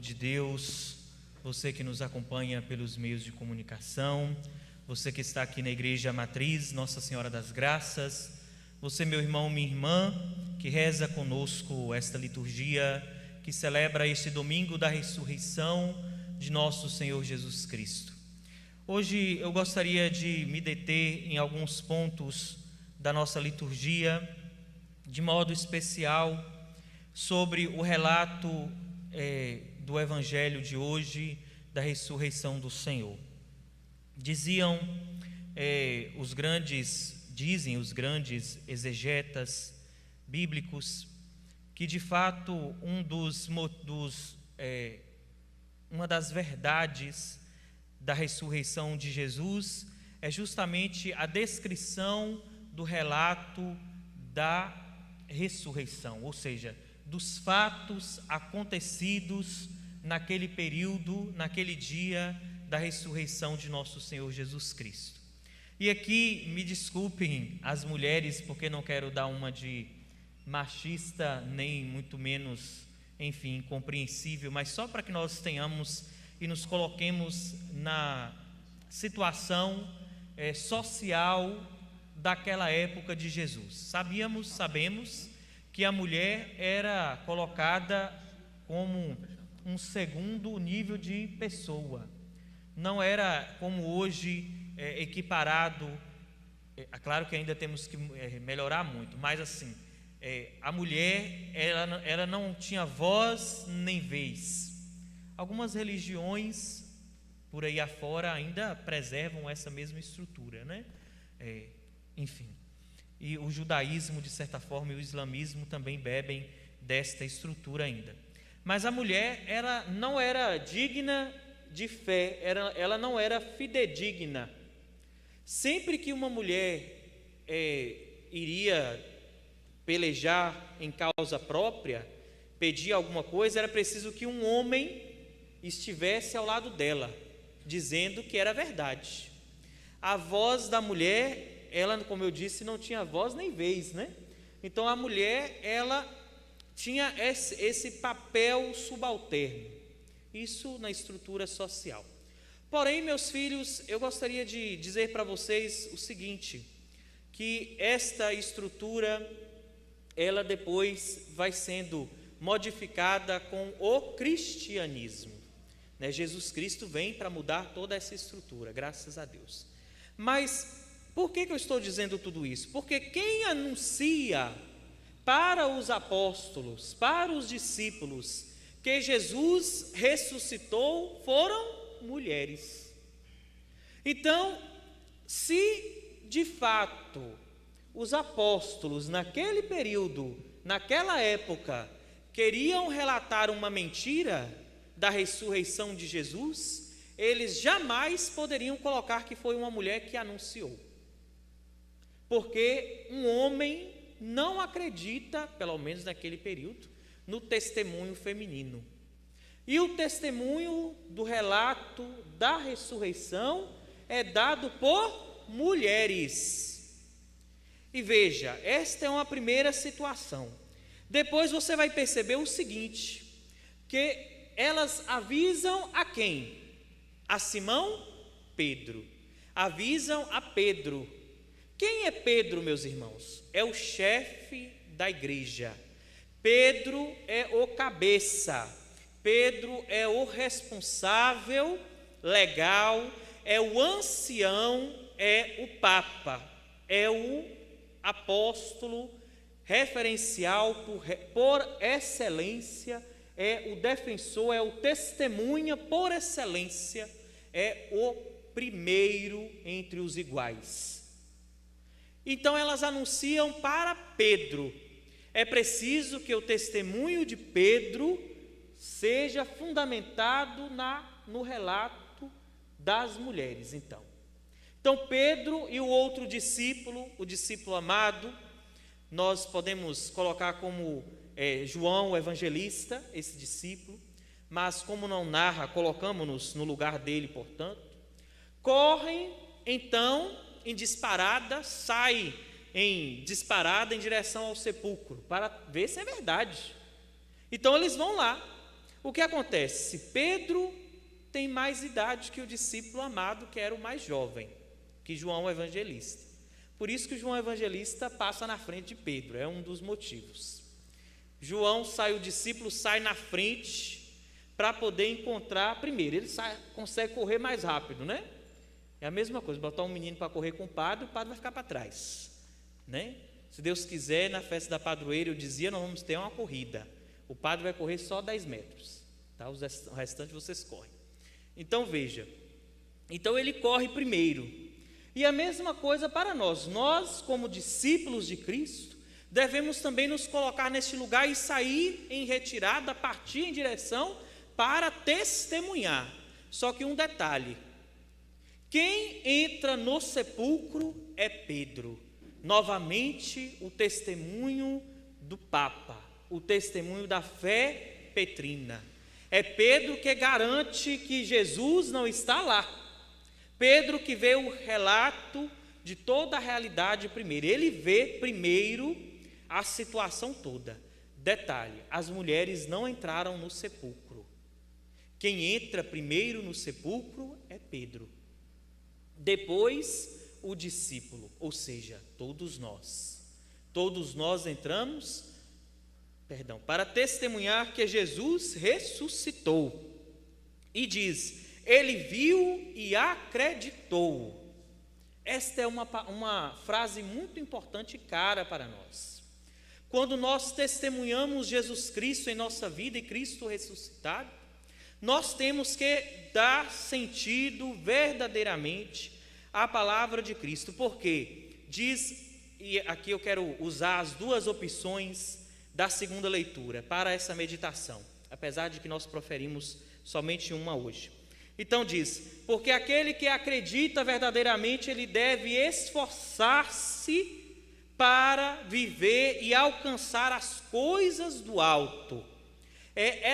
de Deus, você que nos acompanha pelos meios de comunicação, você que está aqui na Igreja Matriz Nossa Senhora das Graças, você, meu irmão, minha irmã, que reza conosco esta liturgia, que celebra este domingo da ressurreição de nosso Senhor Jesus Cristo. Hoje eu gostaria de me deter em alguns pontos da nossa liturgia, de modo especial sobre o relato do Evangelho de hoje, da ressurreição do Senhor. Dizem os grandes exegetas bíblicos que, de fato, uma das verdades da ressurreição de Jesus é justamente a descrição do relato da ressurreição, ou seja, dos fatos acontecidos naquele período, naquele dia da ressurreição de nosso Senhor Jesus Cristo. E aqui, me desculpem as mulheres, porque não quero dar uma de machista, nem muito menos, enfim, incompreensível, mas só para que nós tenhamos e nos coloquemos na situação social daquela época de Jesus. Sabemos que a mulher era colocada como um segundo nível de pessoa. Não era como hoje equiparado. Claro que ainda temos que melhorar muito, mas assim, a mulher ela não tinha voz nem vez. Algumas religiões por aí afora ainda preservam essa mesma estrutura, né? Enfim, e o judaísmo, de certa forma, e o islamismo também bebem desta estrutura ainda. Mas a mulher, ela não era digna de fé, ela não era fidedigna. Sempre que uma mulher iria pelejar em causa própria, pedir alguma coisa, era preciso que um homem estivesse ao lado dela, dizendo que era verdade. A voz da mulher, ela, como eu disse, não tinha voz nem vez, né? Então a mulher, ela tinha esse papel subalterno, isso na estrutura social. Porém, meus filhos, eu gostaria de dizer para vocês o seguinte, que esta estrutura, ela depois vai sendo modificada com o cristianismo. Jesus Cristo vem para mudar toda essa estrutura, graças a Deus. Mas por que eu estou dizendo tudo isso? Porque quem anuncia para os apóstolos, para os discípulos, que Jesus ressuscitou, foram mulheres. Então, se de fato os apóstolos naquele período, naquela época, queriam relatar uma mentira da ressurreição de Jesus, eles jamais poderiam colocar que foi uma mulher que anunciou, porque um homem não acredita, pelo menos naquele período, no testemunho feminino. E o testemunho do relato da ressurreição é dado por mulheres. E veja, esta é uma primeira situação. Depois você vai perceber o seguinte, que elas avisam a quem? A Simão Pedro. Avisam a Pedro. Quem é Pedro, meus irmãos? É o chefe da igreja. Pedro é o cabeça. Pedro é o responsável legal, é o ancião, é o papa, é o apóstolo referencial por excelência, é o defensor, é o testemunha por excelência, é o primeiro entre os iguais. Então elas anunciam para Pedro. É preciso que o testemunho de Pedro seja fundamentado no relato das mulheres. Então Pedro e o outro discípulo, o discípulo amado, nós podemos colocar como João, o evangelista, esse discípulo, mas como não narra, colocamos-nos no lugar dele, portanto, correm então em disparada, saem em disparada em direção ao sepulcro, para ver se é verdade. Então eles vão lá, O que acontece? Pedro tem mais idade que o discípulo amado, que era o mais jovem, que João Evangelista. Por isso que João Evangelista passa na frente de Pedro, é um dos motivos. João o discípulo sai na frente para poder encontrar primeiro. Ele consegue correr mais rápido, né? É a mesma coisa, botar um menino para correr com o padre vai ficar para trás, né? Se Deus quiser, na festa da padroeira, eu dizia, nós vamos ter uma corrida. O padre vai correr só 10 metros, tá? O restante vocês correm. Então veja, então ele corre primeiro. E a mesma coisa para nós. Nós, como discípulos de Cristo, devemos também nos colocar neste lugar e sair em retirada, partir em direção para testemunhar. Só que um detalhe: quem entra no sepulcro é Pedro. Novamente, o testemunho do Papa, o testemunho da fé petrina. É Pedro que garante que Jesus não está lá. Pedro que vê o relato de toda a realidade primeiro. Ele vê primeiro a situação toda. Detalhe: as mulheres não entraram no sepulcro. Quem entra primeiro no sepulcro é Pedro. Depois, o discípulo, ou seja, todos nós. Todos nós entramos, para testemunhar que Jesus ressuscitou. E diz: ele viu e acreditou. Esta é uma frase muito importante e cara para nós. Quando nós testemunhamos Jesus Cristo em nossa vida e Cristo ressuscitado, nós temos que dar sentido verdadeiramente à palavra de Cristo, porque diz, e aqui eu quero usar as duas opções da segunda leitura para essa meditação, apesar de que nós proferimos somente uma hoje. Então diz: porque aquele que acredita verdadeiramente, ele deve esforçar-se para viver e alcançar as coisas do alto.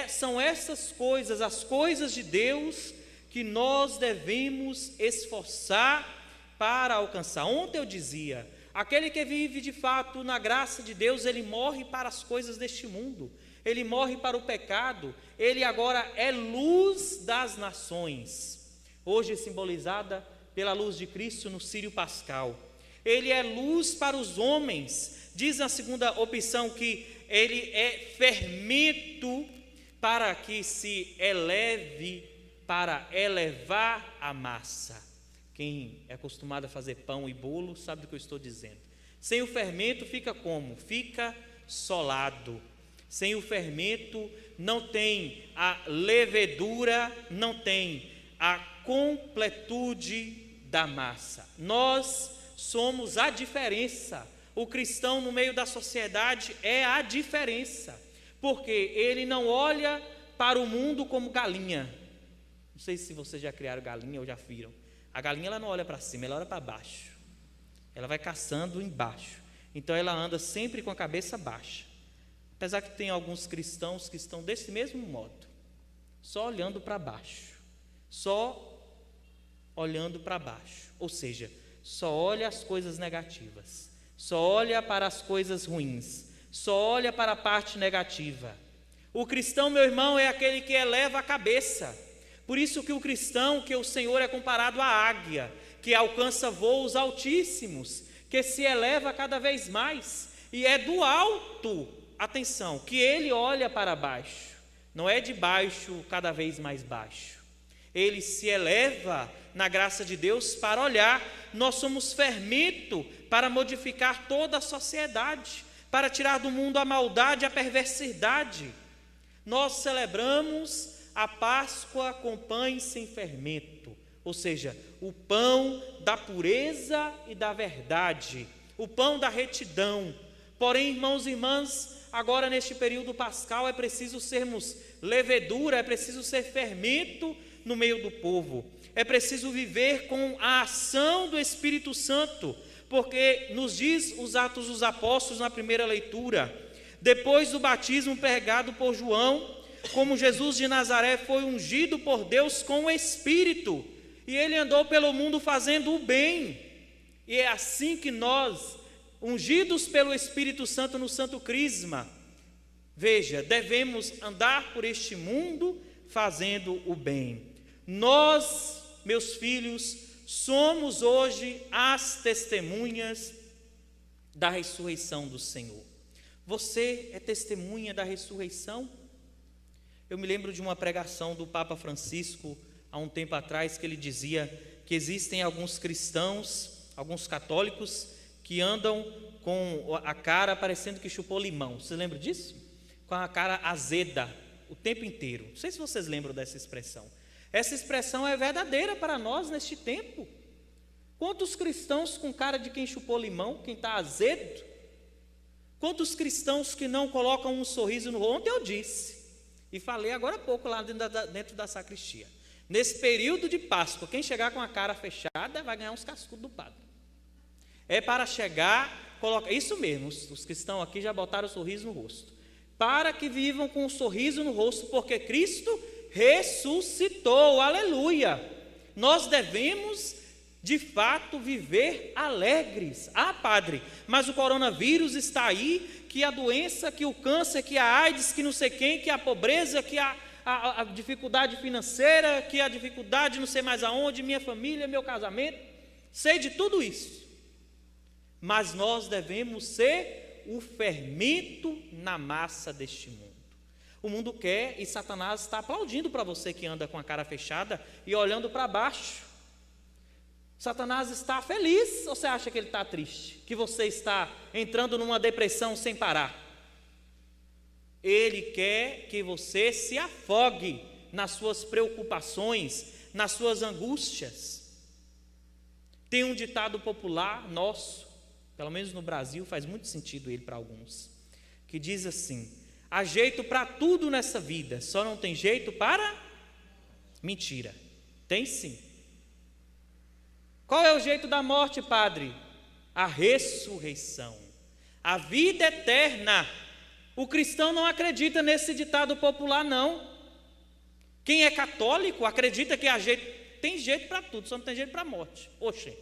São essas coisas, as coisas de Deus, que nós devemos esforçar para alcançar. Ontem eu dizia: aquele que vive de fato na graça de Deus, ele morre para as coisas deste mundo, ele morre para o pecado, ele agora é luz das nações, hoje simbolizada pela luz de Cristo no Círio Pascal. Ele é luz para os homens. Diz na segunda opção que ele é fermento para que se eleve, para elevar a massa. Quem é acostumado a fazer pão e bolo sabe do que eu estou dizendo. Sem o fermento fica como? Fica solado. Sem o fermento não tem a levedura, não tem a completude da massa. Nós somos a diferença. O cristão no meio da sociedade é a diferença, porque ele não olha para o mundo como galinha. Não sei se vocês já criaram galinha ou já viram. A galinha ela não olha para cima, ela olha para baixo. Ela vai caçando embaixo. Então ela anda sempre com a cabeça baixa. Apesar que tem alguns cristãos que estão desse mesmo modo, só olhando para baixo, só olhando para baixo, ou seja, só olha as coisas negativas, só olha para as coisas ruins, só olha para a parte negativa. O cristão, meu irmão, é aquele que eleva a cabeça. Por isso que o cristão, que o Senhor é comparado à águia, que alcança voos altíssimos, que se eleva cada vez mais, e é do alto, atenção, que ele olha para baixo, não é de baixo cada vez mais baixo. Ele se eleva na graça de Deus para olhar. Nós somos fermento para modificar toda a sociedade, para tirar do mundo a maldade e a perversidade. Nós celebramos a Páscoa com pães sem fermento, ou seja, o pão da pureza e da verdade, o pão da retidão. Porém, irmãos e irmãs, agora neste período pascal é preciso sermos levedura, é preciso ser fermento no meio do povo, é preciso viver com a ação do Espírito Santo, porque nos diz os Atos dos Apóstolos na primeira leitura: depois do batismo pregado por João, como Jesus de Nazaré foi ungido por Deus com o Espírito, e ele andou pelo mundo fazendo o bem. E é assim que nós, ungidos pelo Espírito Santo no Santo Crisma, Veja, devemos andar por este mundo fazendo o bem. Nós, meus filhos, somos hoje as testemunhas da ressurreição do Senhor. Você é testemunha da ressurreição? Eu me lembro de uma pregação do Papa Francisco, há um tempo atrás, que ele dizia que existem alguns cristãos, alguns católicos, que andam com a cara parecendo que chupou limão. Você lembra disso? Com a cara azeda o tempo inteiro. Não sei se vocês lembram dessa expressão. Essa expressão é verdadeira para nós neste tempo. Quantos cristãos com cara de quem chupou limão, quem está azedo? Quantos cristãos que não colocam um sorriso no rosto? Ontem eu disse, e falei agora há pouco lá dentro da sacristia. Nesse período de Páscoa, quem chegar com a cara fechada vai ganhar uns cascudos do padre. É para chegar, coloca, isso mesmo, os que estão aqui já botaram o sorriso no rosto. Para que vivam com um sorriso no rosto, porque Cristo ressuscitou, aleluia. Nós devemos, de fato, viver alegres. Ah, padre, mas o coronavírus está aí, que a doença, que o câncer, que a AIDS, que não sei quem, que a pobreza, que a dificuldade financeira, que a dificuldade não sei mais aonde, minha família, meu casamento, sei de tudo isso. Mas nós devemos ser o fermento na massa deste mundo. O mundo quer, e Satanás está aplaudindo para você que anda com a cara fechada e olhando para baixo. Satanás está feliz ou você acha que ele está triste? Que você está entrando numa depressão sem parar? Ele quer que você se afogue nas suas preocupações, nas suas angústias. Tem um ditado popular nosso, pelo menos no Brasil, faz muito sentido ele para alguns, que diz assim: há jeito para tudo nessa vida, só não tem jeito para mentira. Tem sim. Qual é o jeito da morte, padre? A ressurreição, a vida eterna. O cristão não acredita nesse ditado popular, não. Quem é católico acredita que tem jeito para tudo, só não tem jeito para a morte. Oxê.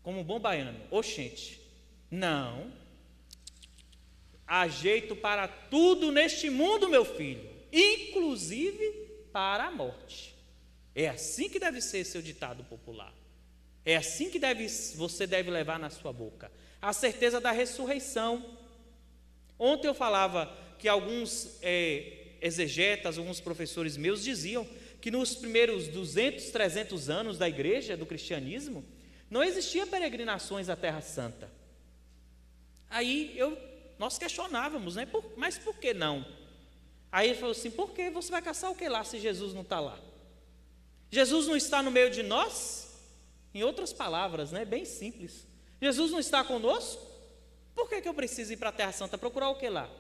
Como um bom baiano, oxente. Não. Há jeito para tudo neste mundo, meu filho, inclusive para a morte. É assim que deve ser seu ditado popular. É assim que você deve levar na sua boca. A certeza da ressurreição. Ontem eu falava que alguns exegetas, alguns professores meus diziam que nos primeiros 200, 300 anos da igreja, do cristianismo, não existia peregrinações à Terra Santa. Aí nós questionávamos, né? Mas por que não? Aí ele falou assim: por que você vai caçar o que lá se Jesus não está lá? Jesus não está no meio de nós? Em outras palavras, né? Bem simples. Jesus não está conosco? Por que eu preciso ir para a Terra Santa? Procurar o que lá?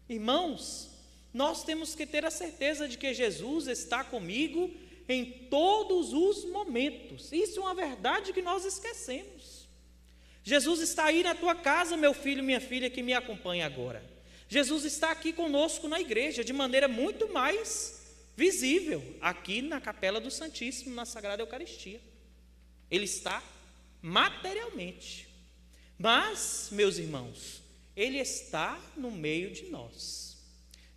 Irmãos, nós temos que ter a certeza de que Jesus está comigo em todos os momentos. Isso é uma verdade que nós esquecemos. Jesus está aí na tua casa, meu filho, minha filha, que me acompanha agora. Jesus está aqui conosco na igreja, de maneira muito mais visível, aqui na Capela do Santíssimo, na Sagrada Eucaristia. Ele está materialmente. Mas, meus irmãos, Ele está no meio de nós.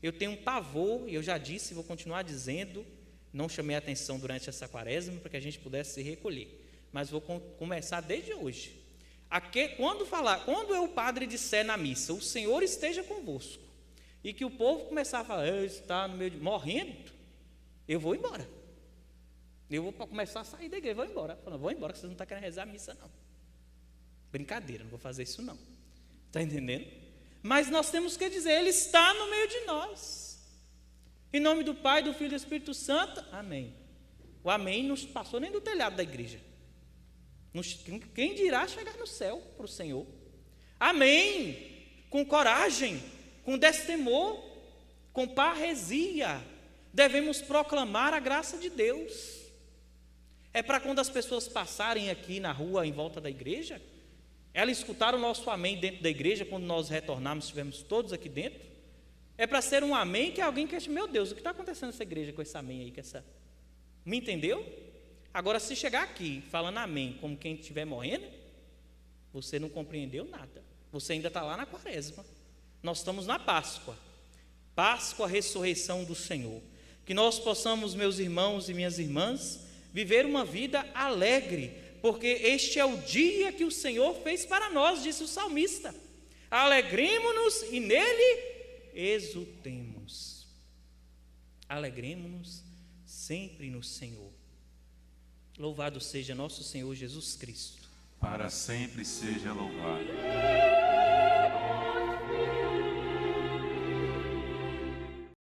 Eu tenho um pavor, e eu já disse, vou continuar dizendo, não chamei a atenção durante essa quaresma para que a gente pudesse se recolher, mas vou começar desde hoje. Quando o padre disser na missa, o Senhor esteja convosco, e que o povo começar a falar, ele está no meio de morrendo, eu vou embora. Eu vou começar a sair da igreja, vou embora. Vou embora, que vocês não estão querendo rezar a missa, não. Brincadeira, não vou fazer isso, não. Está entendendo? Mas nós temos que dizer, Ele está no meio de nós. Em nome do Pai, do Filho e do Espírito Santo, amém. O amém não passou nem do telhado da igreja. Quem dirá chegar no céu para o Senhor? Amém. Com coragem, com destemor, com parresia, devemos proclamar a graça de Deus. É para quando as pessoas passarem aqui na rua, em volta da igreja, elas escutaram o nosso amém dentro da igreja, quando nós retornarmos, estivemos todos aqui dentro. É para ser um amém que alguém quer, meu Deus, o que está acontecendo nessa igreja com esse amém aí? Me entendeu? Agora, se chegar aqui falando amém como quem estiver morrendo, você não compreendeu nada. Você ainda está lá na quaresma. Nós estamos na Páscoa, Páscoa, a ressurreição do Senhor. Que nós possamos, meus irmãos e minhas irmãs, viver uma vida alegre, porque este é o dia que o Senhor fez para nós, disse o salmista. Alegremo-nos e nele exultemos. Alegremo-nos sempre no Senhor. Louvado seja nosso Senhor Jesus Cristo. Para sempre seja louvado.